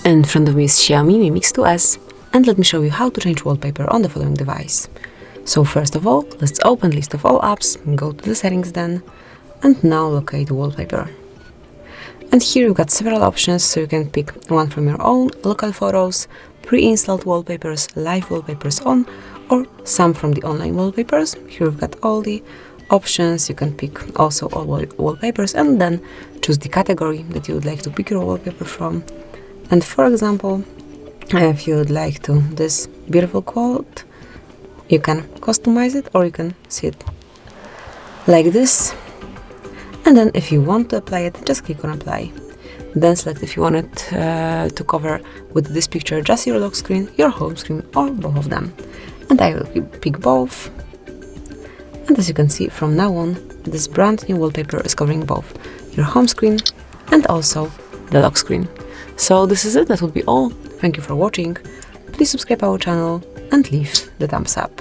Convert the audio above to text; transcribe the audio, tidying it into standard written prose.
In front of me is XIAOMI Mi Mix 2S, and let me show you how to change wallpaper on the following device. So first of all, let's open list of all apps, go to the settings then, and now locate wallpaper. And here you've got several options, so you can pick one from your own local photos, pre-installed wallpapers, live wallpapers on, or some from the online wallpapers. Here you've got all the options. You can pick also all wallpapers and then choose the category that you would like to pick your wallpaper from. And for example, if you would like to this beautiful quote, you can customize it, or you can see it like this. And then if you want to apply it, just click on apply. Then select if you want it to cover with this picture just your lock screen, your home screen, or both of them. And I will pick both. And as you can see, from now on, this brand new wallpaper is covering both your home screen and also the lock screen. So this is it, that would be all. Thank you for watching. Please subscribe our channel and leave the thumbs up.